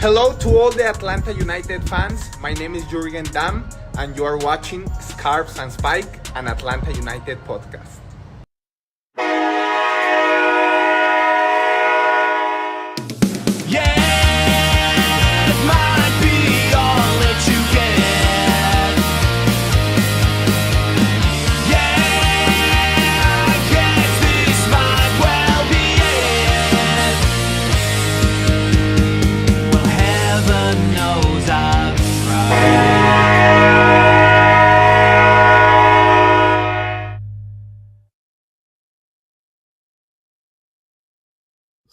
Hello to all the Atlanta United fans. My name is Jurgen Damm, and you are watching Scarves and Spike, an Atlanta United podcast.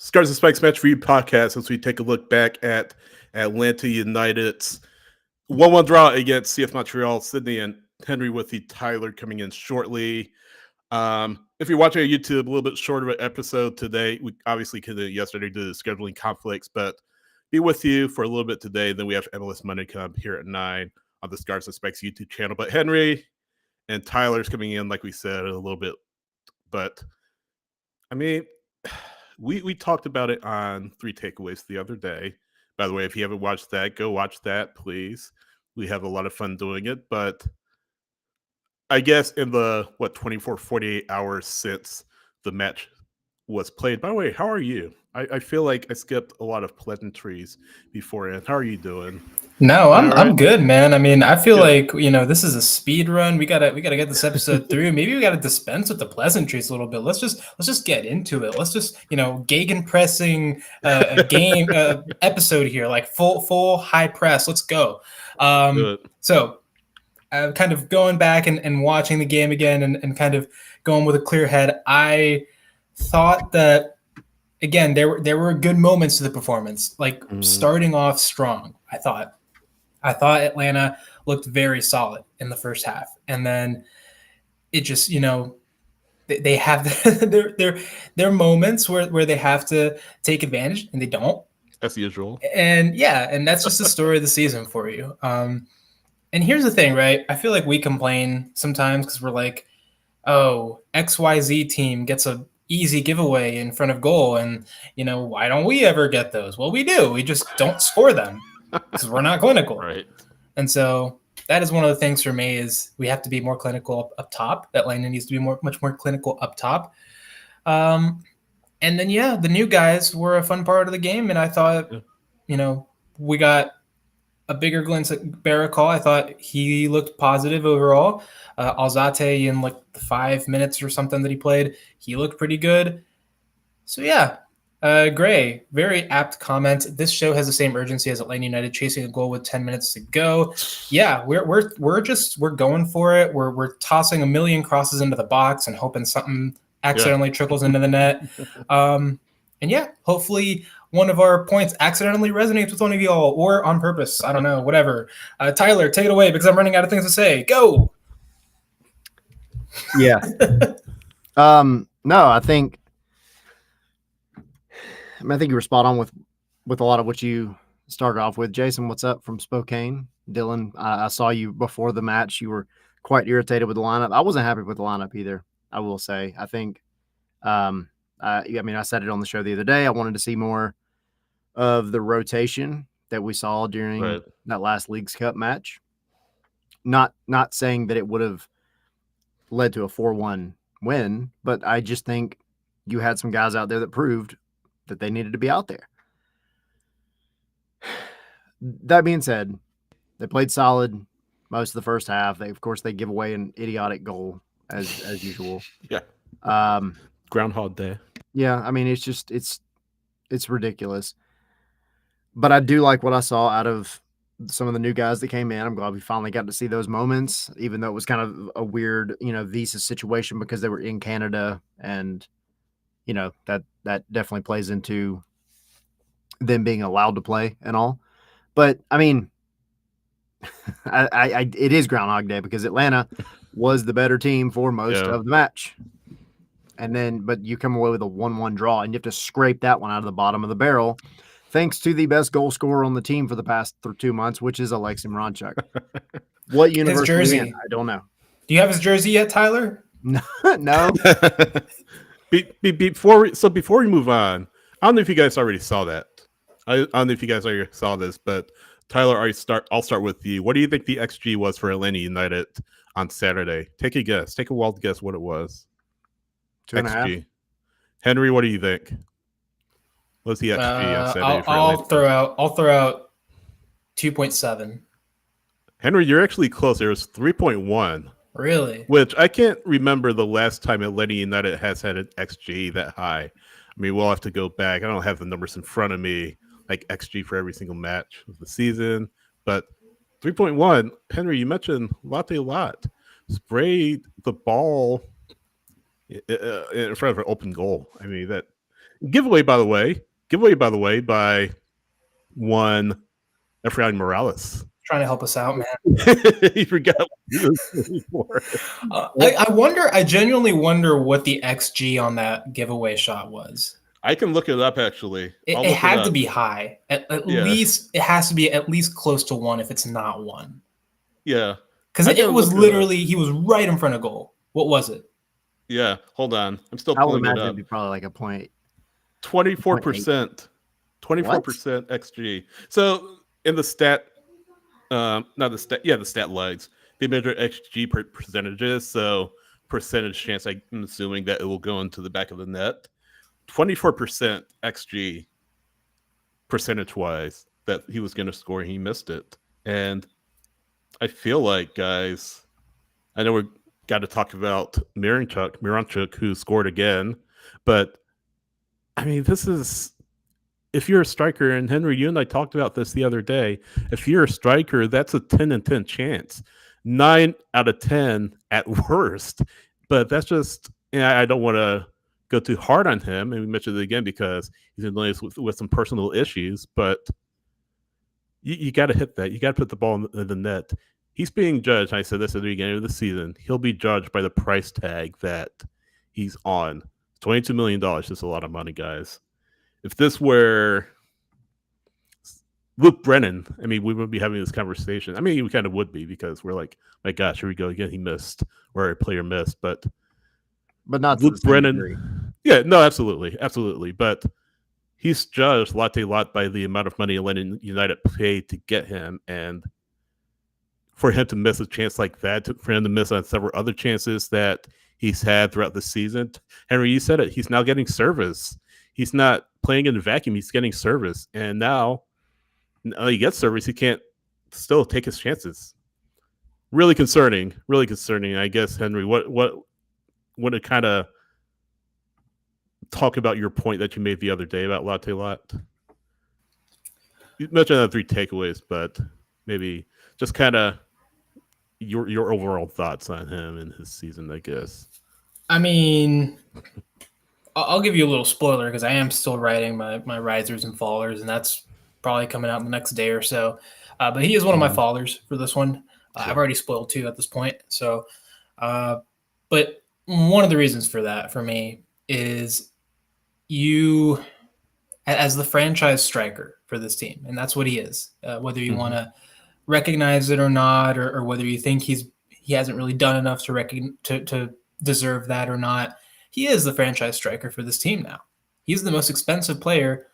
Scarves and Spikes Match Review Podcast as we take a look back at Atlanta United's 1-1 draw against CF Montreal. Sydney and Henry with the Tyler coming in shortly. If you're watching on YouTube, a little bit short of an episode today. We obviously couldn't yesterday due to scheduling conflicts, but be with you for a little bit today. Then we have MLS Monday come here at 9 on the Scarves and Spikes YouTube channel. But Henry and Tyler's coming in, like we said, a little bit. But, I mean... We talked about it on 3 Takeaways the other day. By the way, if you haven't watched that, go watch that, please. We have a lot of fun doing it. But I guess in the, 24, 48 hours since the match was played. By the way, how are you? I feel like I skipped a lot of pleasantries beforehand. How are you doing? No, I'm good, man. I mean, I feel like, this is a speed run. We gotta get this episode through. Maybe we gotta dispense with the pleasantries a little bit. Let's just get into it. Let's just, gegenpressing a game episode here, like full high press. Let's go. So kind of going back and watching the game again and kind of going with a clear head. I thought that, again, there were good moments to the performance, like starting off strong. I thought Atlanta looked very solid in the first half. And then it just, they have their moments where they have to take advantage and they don't. As usual. And and that's just the story of the season for you. And here's the thing, right? I feel like we complain sometimes because we're like, oh, XYZ team gets a easy giveaway in front of goal. And, why don't we ever get those? Well, we do. We just don't score them. Because we're not clinical. Right. And so that is one of the things for me is we have to be more clinical up top. Atlanta needs to be much more clinical up top. And then, the new guys were a fun part of the game. And I thought, we got a bigger glimpse at Barakal. I thought he looked positive overall. Alzate in like the 5 minutes or something that he played, he looked pretty good. So, Gray, very apt comment. This show has the same urgency as Atlanta United chasing a goal with 10 minutes to go. Yeah, we're going for it. We're tossing a million crosses into the box and hoping something accidentally trickles into the net. And hopefully one of our points accidentally resonates with one of y'all or on purpose. I don't know, whatever. Tyler, take it away because I'm running out of things to say. Go. Yeah. No, I think you were spot on with a lot of what you started off with. Jason, what's up from Spokane? Dylan, I saw you before the match. You were quite irritated with the lineup. I wasn't happy with the lineup either, I will say. I think, I said it on the show the other day. I wanted to see more of the rotation that we saw during that last Leagues Cup match. Not saying that it would have led to a 4-1 win, but I just think you had some guys out there that proved that they needed to be out there. That being said, they played solid most of the first half. They give away an idiotic goal as usual. Yeah. Groundhog Day. Yeah, I mean it's ridiculous. But I do like what I saw out of some of the new guys that came in. I'm glad we finally got to see those moments, even though it was kind of a weird, visa situation because they were in Canada and that definitely plays into them being allowed to play and all. But I mean, it is Groundhog Day because Atlanta was the better team for most of the match. But you come away with a 1-1 draw and you have to scrape that one out of the bottom of the barrel, thanks to the best goal scorer on the team for the past 2 months, which is Alexey Miranchuk. What university? His jersey? I don't know. Do you have his jersey yet, Tyler? No. Before we move on, I don't know if you guys already saw that. I don't know if you guys already saw this, but Tyler, I'll start with you. What do you think the XG was for Atlanta United on Saturday? Take a guess. Take a wild guess what it was. 2.5. XG. Henry, what do you think? What's the XG on Saturday for Atlanta? I'll throw out 2.7. Henry, you're actually close. It was 3.1. Really? Which I can't remember the last time Atlanta United has had an XG that high. I mean, we'll have to go back. I don't have the numbers in front of me, like XG for every single match of the season. But 3.1, Henry, you mentioned Latte Lot sprayed the ball in front of an open goal. I mean, that giveaway, by the way, by one Efrain Morales. Trying to help us out, man. You forgot what he was for. I genuinely wonder what the XG on that giveaway shot was. I can look it up, actually. It had to be high. At least it has to be at least close to 1 if it's not 1. Yeah. Because it was literally, he was right in front of goal. What was it? Yeah, hold on. I'm still I would pulling it imagine up. it'd be probably like a point. 24%. 24% XG. So in the stat, the stat lines, they measure XG percentages. So percentage chance, I'm assuming that it will go into the back of the net. 24% XG percentage wise that he was going to score. He missed it. And I feel like, guys, I know we're got to talk about Miranchuk, who scored again. But, I mean, this is, if you're a striker, and Henry, you and I talked about this the other day, if you're a striker, that's a 10 and 10 chance. 9 out of 10 at worst. But that's just, I don't want to go too hard on him. And we mentioned it again because he's dealing with some personal issues. But you got to hit that. You got to put the ball in the net. He's being judged. I said this at the beginning of the season. He'll be judged by the price tag that he's on. $22 million is a lot of money, guys. If this were Luke Brennan, I mean, we would be having this conversation. I mean, we kind of would be because we're like, my gosh, here we go again. He missed, or a player missed, but not Luke Brennan. Yeah, no, absolutely. But he's judged latte lot by the amount of money Atlanta United paid to get him, and for him to miss a chance like that, for him to miss on several other chances that he's had throughout the season. Henry, you said it. He's now getting service. He's not playing in a vacuum. He's getting service. And now he gets service. He can't still take his chances. Really concerning. I guess, Henry, what to kind of talk about your point that you made the other day about Latte Lot? You mentioned the 3 takeaways, but maybe just kind of your overall thoughts on him and his season, I guess. I mean, I'll give you a little spoiler because I am still writing my risers and fallers, and that's probably coming out in the next day or so. But he is one of my fallers for this one. I've already spoiled 2 at this point. So, but one of the reasons for that for me is you, as the franchise striker for this team, and that's what he is. Whether you want to recognize it or not, or whether you think he hasn't really done enough to deserve that or not, he is the franchise striker for this team now. He's the most expensive player,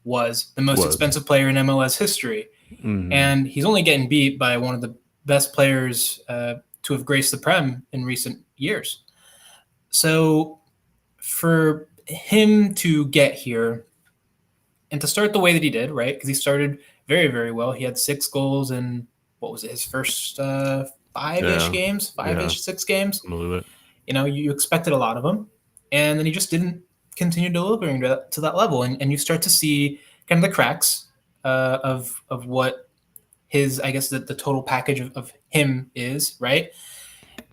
was the most expensive player in MLS history. And he's only getting beat by one of the best players to have graced the Prem in recent years. So for him to get here and to start the way that he did, right? Because he started very, very well. He had 6 goals in, what was it, his first 5-ish games, 6 games. You know, you expected a lot of him. And then he just didn't continue delivering to that level. And you start to see kind of the cracks of what his, I guess, the total package of him is, right?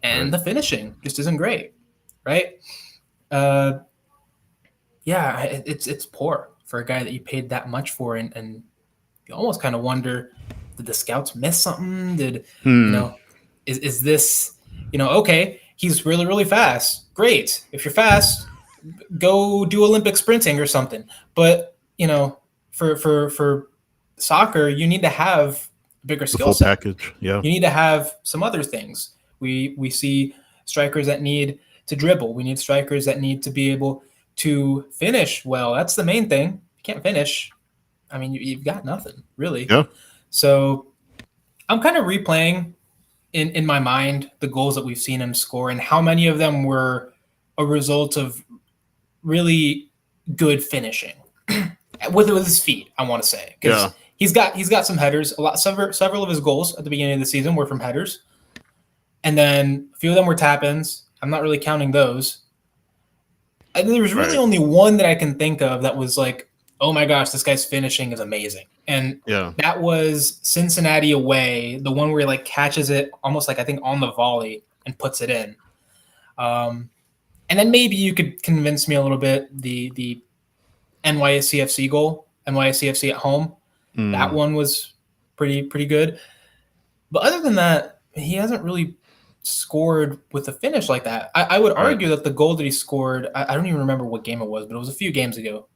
And the finishing just isn't great, right? It's poor for a guy that you paid that much for, and you almost kind of wonder, did the scouts miss something? Did you know, is this, okay, he's really, really fast. Great. If you're fast, go do Olympic sprinting or something. But, for soccer, you need to have a bigger skill set package. Yeah. You need to have some other things. We see strikers that need to dribble. We need strikers that need to be able to finish well. That's the main thing. If you can't finish, I mean, you've got nothing really. Yeah. So I'm kind of replaying in my mind the goals that we've seen him score and how many of them were a result of really good finishing with his feet. I want to say because he's got some headers. Several of his goals at the beginning of the season were from headers, and then a few of them were tap-ins. I'm not really counting those. And there was really only one that I can think of that was like, oh my gosh, this guy's finishing is amazing. And that was Cincinnati away, the one where he like catches it almost like I think on the volley and puts it in. And then maybe you could convince me a little bit the NYCFC goal, NYCFC at home. That one was pretty good. But other than that, he hasn't really scored with a finish like that. I would argue that the goal that he scored, I don't even remember what game it was, but it was a few games ago.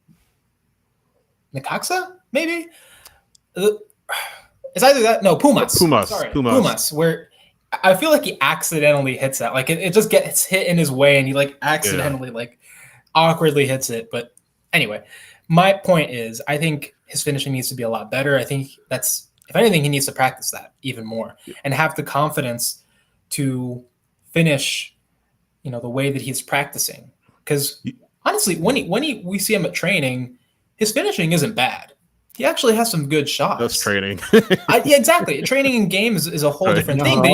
Necaxa, maybe? It's either that. No, Pumas. Sorry, Pumas. Where I feel like he accidentally hits that. Like it just gets hit in his way, and he like accidentally like awkwardly hits it. But anyway, my point is, I think his finishing needs to be a lot better. I think that's, if anything, he needs to practice that even more and have the confidence to finish, the way that he's practicing. Because honestly, when we see him at training, his finishing isn't bad. He actually has some good shots. That's training. Yeah, exactly. Training in games is a whole different thing. But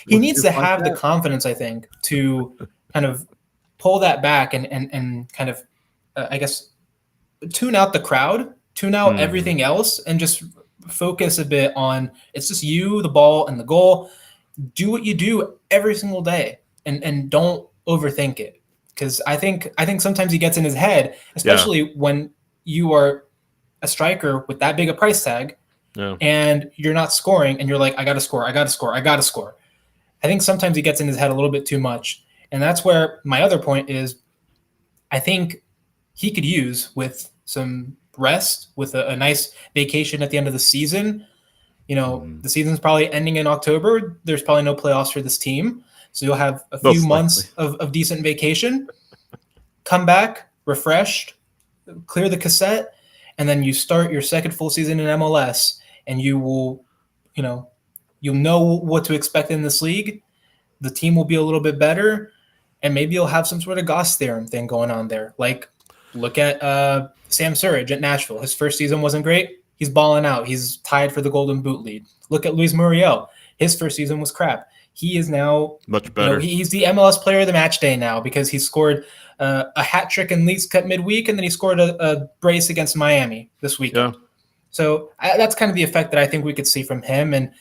he needs to have the confidence, I think, to kind of pull that back and kind of, I guess, tune out the crowd, tune out everything else, and just focus a bit on it's just you, the ball, and the goal. Do what you do every single day, and don't overthink it. Because I think sometimes he gets in his head, especially when you are a striker with that big a price tag, and you're not scoring, and you're like, I gotta score. I think sometimes he gets in his head a little bit too much, and that's where my other point is. I think he could use with some rest, with a nice vacation at the end of the season. The season's probably ending in October. There's probably no playoffs for this team, so you'll have a few months of decent vacation. Come back refreshed, clear the cassette, and then you start your second full season in MLS, and you will, you'll know what to expect in this league. The team will be a little bit better, and maybe you'll have some sort of Goss theorem thing going on there. Like, look at Sam Surridge at Nashville. His first season wasn't great. He's balling out. He's tied for the Golden Boot lead. Look at Luis Muriel. His first season was crap. He is now much better. He's the MLS player of the match day now because he scored a hat trick in Leagues Cup midweek, and then he scored a brace against Miami this weekend. So that's kind of the effect that I think we could see from him. And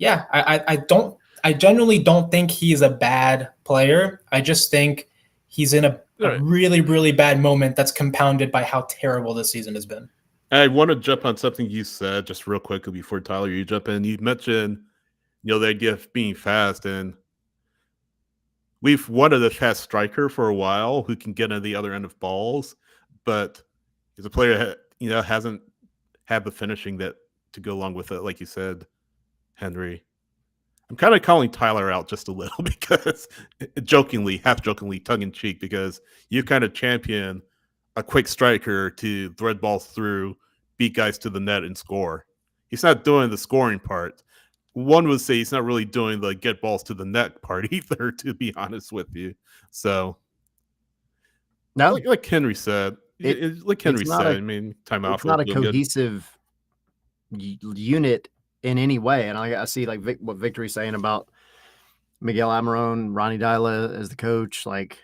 I genuinely don't think he's a bad player. I just think he's in a really, really bad moment that's compounded by how terrible this season has been. I want to jump on something you said just real quickly before Tyler, you jump in. You mentioned, the idea of being fast, and we've wanted a fast striker for a while who can get on the other end of balls, but he's a player that hasn't had the finishing that to go along with it, like you said, Henry. I'm kind of calling Tyler out just a little because half jokingly, tongue in cheek, because you kind of champion a quick striker to thread balls through, beat guys to the net, and score. He's not doing the scoring part. One would say he's not really doing the get balls to the net part either, to be honest with you. So, no, like Henry said, I mean, timeout. It's not a cohesive unit in any way. And I see like what Victory's saying about Miguel Almirón, Ronnie Dyla as the coach. Like,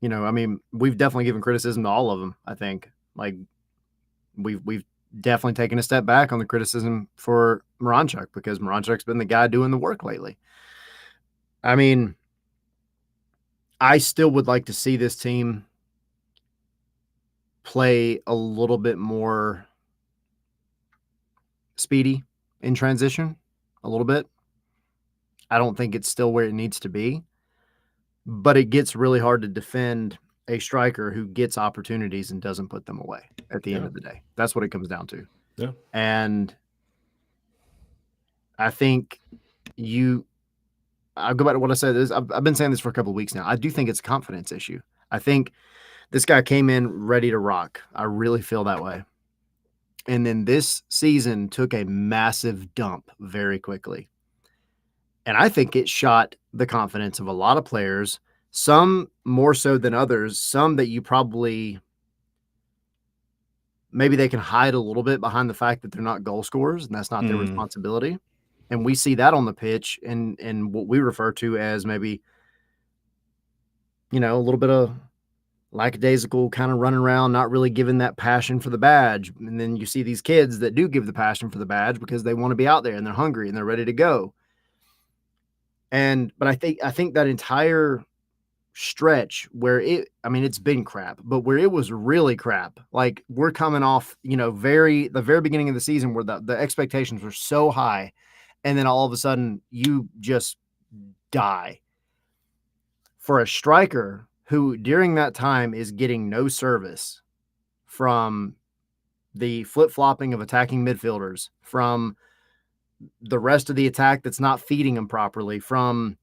I mean, we've definitely given criticism to all of them. I think like we've definitely taken a step back on the criticism for Miranchuk because Miranchuk's been the guy doing the work lately. I mean, I still would like to see this team play a little bit more speedy in transition, a little bit. I don't think it's still where it needs to be, but it gets really hard to defend a striker who gets opportunities and doesn't put them away at the end of the day. That's what it comes down to. Yeah. And I think I'll go back to what I said. I've been saying this for a couple of weeks now. I do think it's a confidence issue. I think this guy came in ready to rock. I really feel that way. And then this season took a massive dump very quickly. And I think it shot the confidence of a lot of players, some more so than others, some that you probably maybe they can hide a little bit behind the fact that they're not goal scorers and that's not their responsibility. And we see that on the pitch and what we refer to as maybe, a little bit of lackadaisical kind of running around, not really giving that passion for the badge. And then you see these kids that do give the passion for the badge because they want to be out there and they're hungry and they're ready to go. But I think that entire stretch where it's been crap, but where it was really crap, like we're coming off, the very beginning of the season where the expectations were so high, and then all of a sudden you just die. For a striker who during that time is getting no service from the flip-flopping of attacking midfielders, from the rest of the attack that's not feeding him properly, from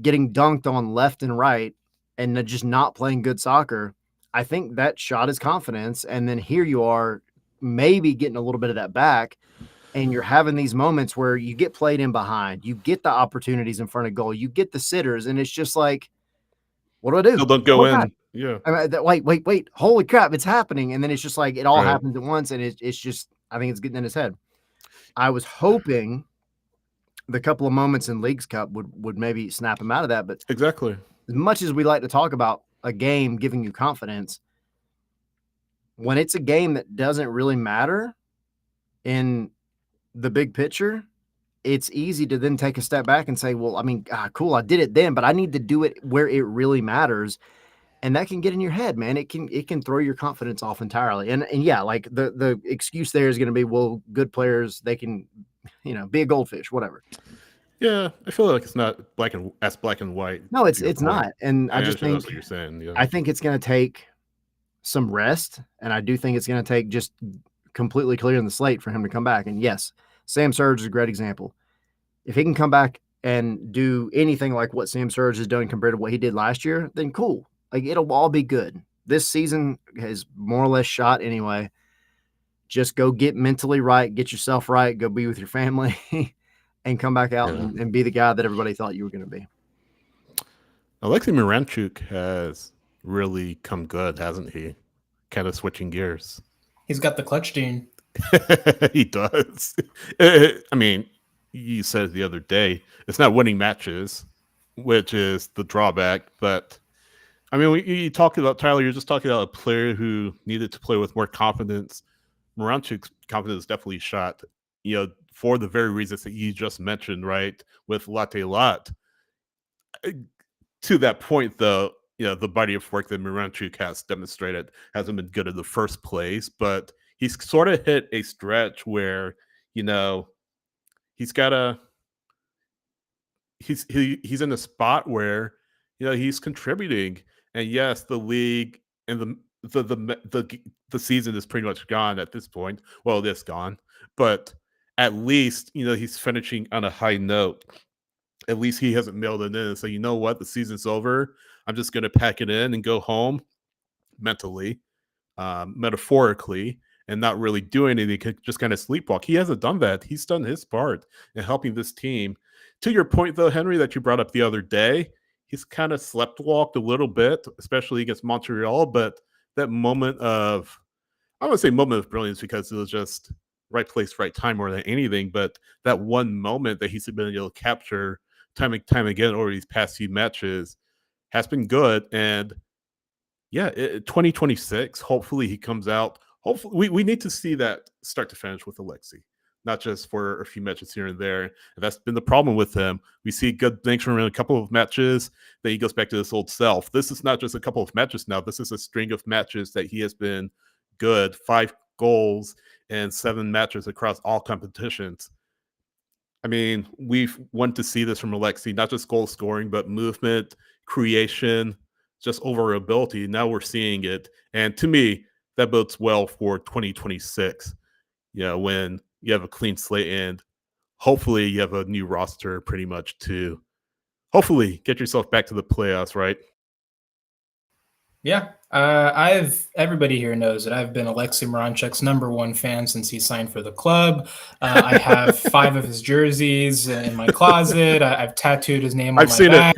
getting dunked on left and right and just not playing good soccer, I think that shot his confidence. And then here you are maybe getting a little bit of that back, and you're having these moments where you get played in behind, you get the opportunities in front of goal, you get the sitters, and it's just like, what do I do? Still don't go in. God. Yeah. Wait. Holy crap, it's happening. And then it's just like it all happens at once, and it's just, I think it's getting in his head. I was hoping the couple of moments in Leagues Cup would maybe snap him out of that. But exactly, as much as we like to talk about a game giving you confidence, when it's a game that doesn't really matter in the big picture, it's easy to then take a step back and say, well, cool, I did it then, but I need to do it where it really matters. And that can get in your head, man. It can throw your confidence off entirely. And yeah, like the excuse there is going to be, well, good players, they can, be a goldfish, whatever. Yeah, I feel like it's not black and white. No, it's not. And I just think that's what you're saying. Yeah. I think it's going to take some rest, and I do think it's going to take just completely clearing the slate for him to come back. And yes, Sam Surge is a great example. If he can come back and do anything like what Sam Surge has done compared to what he did last year, then cool. Like, it'll all be good. This season is more or less shot anyway. Just go get mentally right, get yourself right, go be with your family, and come back out and be the guy that everybody thought you were going to be. Alexey Miranchuk has really come good, hasn't he? Kind of switching gears. He's got the clutch gene. He does. You said the other day, it's not winning matches, which is the drawback. But, you talk about, Tyler, you're just talking about a player who needed to play with more confidence. Miranchuk's confidence definitely shot, for the very reasons that you just mentioned, right? With Latte Lot. To that point, though, the body of work that Miranchuk has demonstrated hasn't been good in the first place, but he's sort of hit a stretch where, he's got he's in a spot where, he's contributing. And yes, the league and the season is pretty much gone at this point. Well, it is gone, but at least, he's finishing on a high note. At least he hasn't mailed it in. So, you know what? The season's over. I'm just going to pack it in and go home mentally, metaphorically, and not really do anything, just kind of sleepwalk. He hasn't done that. He's done his part in helping this team. To your point, though, Henry, that you brought up the other day, he's kind of sleptwalked a little bit, especially against Montreal. But that moment of, I don't want to say moment of brilliance because it was just right place, right time more than anything. But that one moment that he's been able to capture time and time again over these past few matches has been good. And yeah, 2026, hopefully he comes out. Hopefully, we need to see that start to finish with Alexey, not just for a few matches here and there. And that's been the problem with him. We see good things from him in a couple of matches, then he goes back to his old self. This is not just a couple of matches now. This is a string of matches that he has been good. 5 goals and 7 matches across all competitions. We've wanted to see this from Alexey, not just goal scoring, but movement, creation, just over ability. Now we're seeing it. And to me, that bodes well for 2026. When you have a clean slate and hopefully you have a new roster pretty much to hopefully get yourself back to the playoffs, right? Yeah. Everybody here knows that I've been Alexey Miranchuk's #1 fan since he signed for the club. I have 5 of his jerseys in my closet. I've tattooed his name on I've my seen it.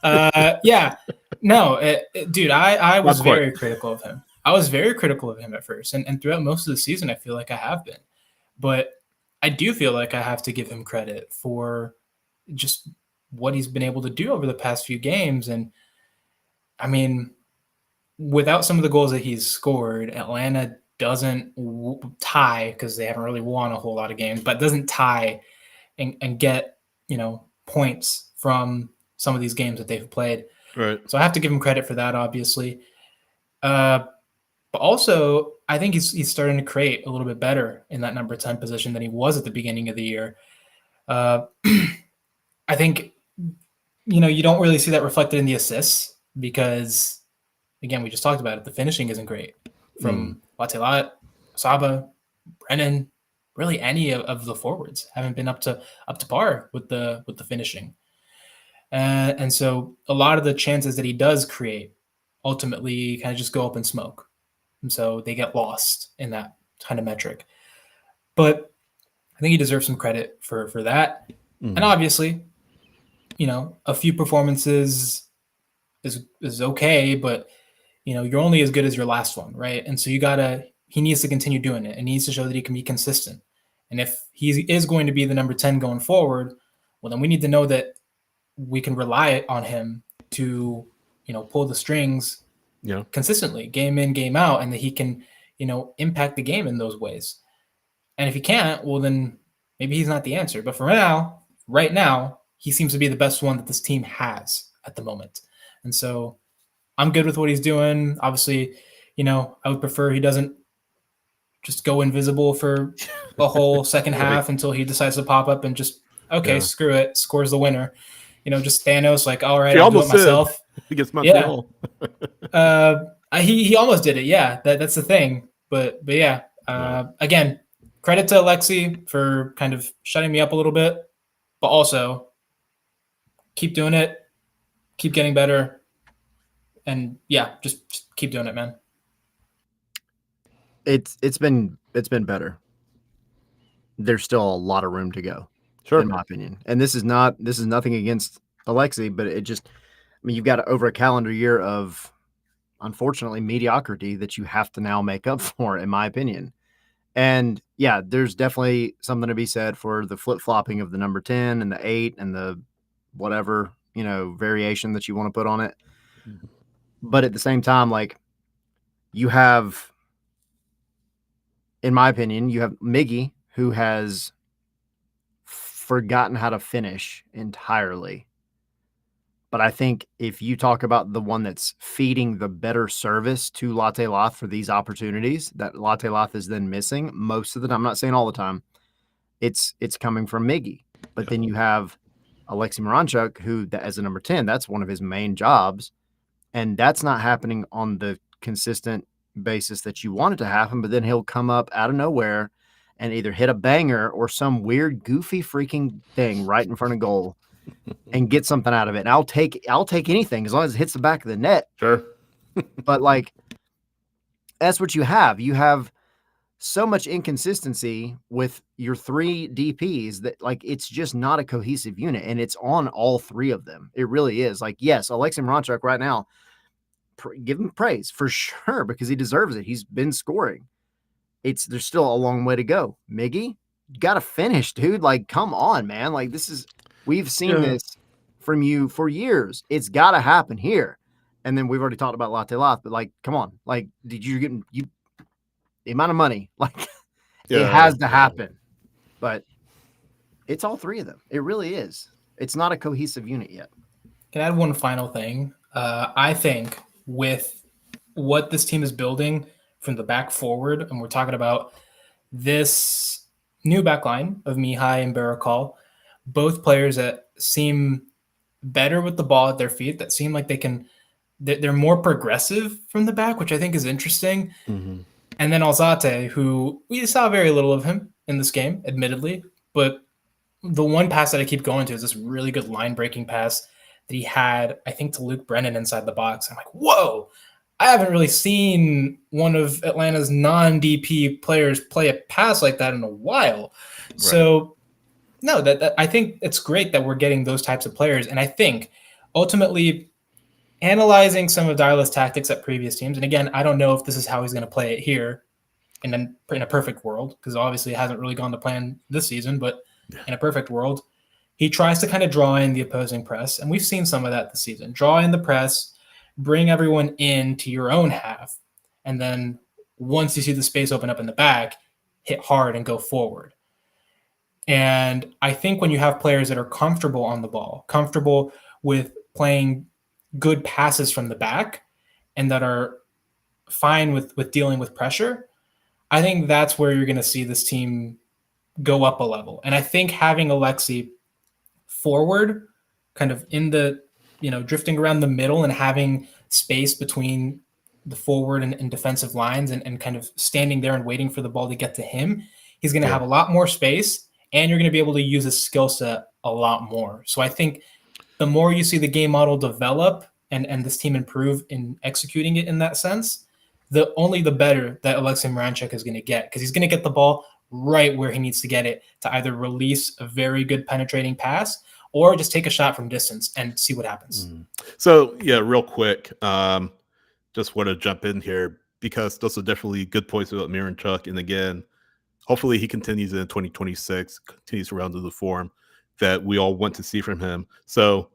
back. Yeah. No, dude, I was Not quite. very critical of him. I was very critical of him at first. And throughout most of the season, I feel like I have been. But I do feel like I have to give him credit for just what he's been able to do over the past few games. And I mean, without some of the goals that he's scored, Atlanta doesn't tie, because they haven't really won a whole lot of games, but doesn't tie and get, points from some of these games that they've played. Right. So I have to give him credit for that, obviously. But also, I think he's starting to create a little bit better in that number 10 position than he was at the beginning of the year. I think, you don't really see that reflected in the assists because, again, we just talked about it. The finishing isn't great from Latelat, Saba, Brennan. Really, any of the forwards haven't been up to par with the finishing, and so a lot of the chances that he does create ultimately kind of just go up in smoke, and so they get lost in that kind of metric. But I think he deserves some credit for that, and obviously, a few performances is okay, but you're only as good as your last one, right? And so he needs to continue doing it and needs to show that he can be consistent. And if he is going to be the number 10 going forward, well, then we need to know that we can rely on him to, pull the strings consistently, game in, game out, and that he can, impact the game in those ways. And if he can't, well, then maybe he's not the answer. But for right now, he seems to be the best one that this team has at the moment. And so I'm good with what he's doing. Obviously, I would prefer he doesn't just go invisible for a whole second half until he decides to pop up and just, screw it, scores the winner. Just Thanos, like, all right, I'll do it myself. Against Montreal. He almost did it. Yeah, that's the thing. But yeah, again, credit to Alexey for kind of shutting me up a little bit, but also keep doing it, keep getting better. And yeah, just keep doing it, man. It's been better. There's still a lot of room to go, in my opinion. And this is nothing against Alexey, but you've got over a calendar year of, unfortunately, mediocrity that you have to now make up for, in my opinion. And yeah, there's definitely something to be said for the flip-flopping of the number 10 and the 8 and the whatever, variation that you want to put on it. But at the same time, like, you have, in my opinion, you have Miggy, who has forgotten how to finish entirely. But I think if you talk about the one that's feeding the better service to Latelat for these opportunities that Latelat is then missing most of the time, I'm not saying all the time, it's coming from Miggy. But then you have Alexey Miranchuk, who, as a number 10, that's one of his main jobs. And that's not happening on the consistent basis that you want it to happen. But then he'll come up out of nowhere and either hit a banger or some weird, goofy freaking thing right in front of goal and get something out of it. And I'll take anything as long as it hits the back of the net. Sure. But like, that's what you have. You have so much inconsistency with your 3 DPs that, like, it's just not a cohesive unit, and it's on all 3 of them. It really is. Like, yes, Alexey Miranchuk right now, give him praise for sure because he deserves it. He's been scoring. There's still a long way to go. Miggy, you got to finish, dude. Like, come on, man. Like, we've seen this from you for years. It's got to happen here. And then we've already talked about Latelat, but like, come on. Like, did you get the amount of money? Like, it has to happen. But it's all 3 of them. It really is. It's not a cohesive unit yet. Can I add one final thing? I think with what this team is building from the back forward, and we're talking about this new back line of Mihai and Barakal, both players that seem better with the ball at their feet, that seem like they're more progressive from the back, which I think is interesting. Mm-hmm. And then Alzate, who we saw very little of him in this game, admittedly, but the one pass that I keep going to is this really good line breaking pass that he had, I think, to Luke Brennan inside the box. I'm like, whoa, I haven't really seen one of Atlanta's non-DP players play a pass like that in a while. Right. So, no, that I think it's great that we're getting those types of players. And I think ultimately analyzing some of Diallo's tactics at previous teams, and again, I don't know if this is how he's going to play it here in a perfect world, because obviously it hasn't really gone to plan this season, but in a perfect world, he tries to kind of draw in the opposing press. And we've seen some of that this season. Draw in the press, bring everyone into your own half, and then once you see the space open up in the back, hit hard and go forward. And I think when you have players that are comfortable on the ball, comfortable with playing good passes from the back, and that are fine with dealing with pressure, I think that's where you're going to see this team go up a level. And I think having Alexey forward, kind of in the, drifting around the middle and having space between the forward and defensive lines, and kind of standing there and waiting for the ball to get to him, he's going to have a lot more space, and you're going to be able to use his skill set a lot more. So I think the more you see the game model develop and this team improve in executing it in that sense, the better that Alexey Miranchuk is going to get, because he's going to get the ball right where he needs to get it to either release a very good penetrating pass or just take a shot from distance and see what happens. So, yeah, real quick, just want to jump in here because those are definitely good points about Miranchuk. And again, hopefully he continues in 2026, continues to round to the form that we all want to see from him. So,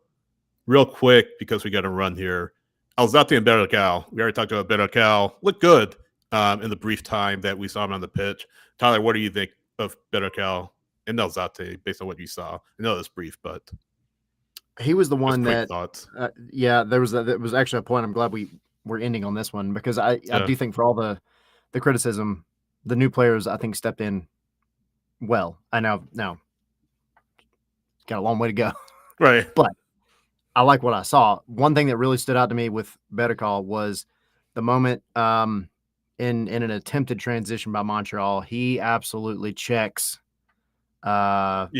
real quick, because we got to run here, Alzate and Beracao. We already talked about Beracao. Looked good in the brief time that we saw him on the pitch. Tyler, what do you think of Beracao and Alzate based on what you saw? I know it's brief, but he was the one that thoughts. There was actually a point. I'm glad we're ending on this one, because I do think for all the criticism, the new players I think stepped in well. I know now got a long way to go, right? But I like what I saw. One thing that really stood out to me with Beracao was the moment in an attempted transition by Montreal, he absolutely checks. Forget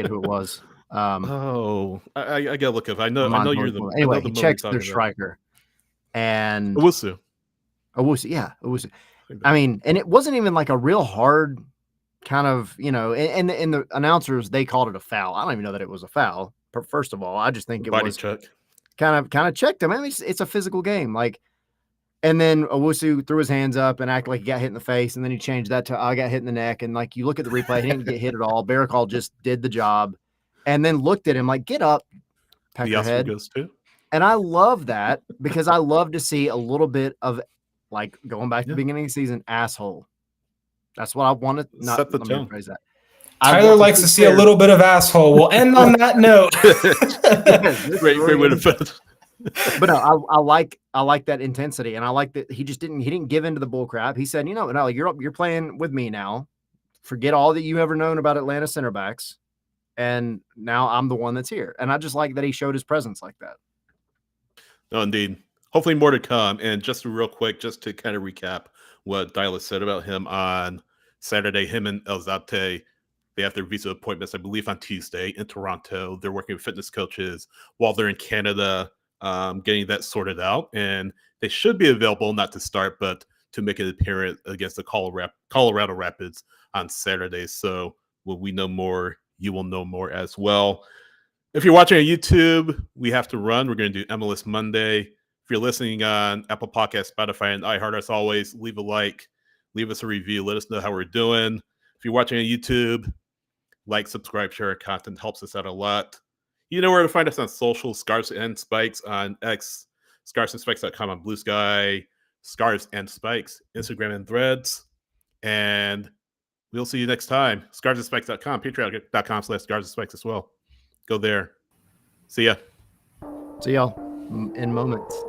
who it was. I gotta look up. I know you're the. Anyway, he checks their striker, and Owusu. Yeah, Owusu. I mean, and it wasn't even like a real hard kind of, and the announcers, they called it a foul. I don't even know that it was a foul. First of all, I just think it was check. kind of checked him. I mean, it's a physical game, like. And then Owusu threw his hands up and acted like he got hit in the face, and then he changed that to I got hit in the neck. And like you look at the replay, he didn't get hit at all. Beracao just did the job, and then looked at him like, "Get up, Peckerhead." Goes too. And I love that, because I love to see a little bit of, like, going back to the beginning of the season, asshole. That's what I want to not set the tone. Phrase that. Tyler likes to see a little bit of asshole. We'll end on that note. Great way to put it. But no, I like that intensity, and I like that he didn't give into the bull crap. He said, no, you're playing with me now. Forget all that you ever known about Atlanta center backs, and now I'm the one that's here. And I just like that he showed his presence like that. No, indeed. Hopefully more to come. And just real quick, just to kind of recap what Dyla said about him on Saturday, him and Alzate, they have their visa appointments, I believe, on Tuesday in Toronto. They're working with fitness coaches while they're in Canada, getting that sorted out. And they should be available, not to start, but to make an appearance against the Colorado Rapids on Saturday. So when we know more, you will know more as well. If you're watching on YouTube, we have to run. We're going to do MLS Monday. If you're listening on Apple Podcasts, Spotify, and iHeart, as always, leave a like, leave us a review, let us know how we're doing. If you're watching on YouTube, like, subscribe, share our content, helps us out a lot. You know where to find us on social, Scarves and Spikes on X, scarvesandspikes.com on Blue Sky, Scarves and Spikes, Instagram and Threads. And we'll see you next time. Scarvesandspikes.com, patreon.com/scarvesandspikes as well. Go there. See ya. See y'all in moments.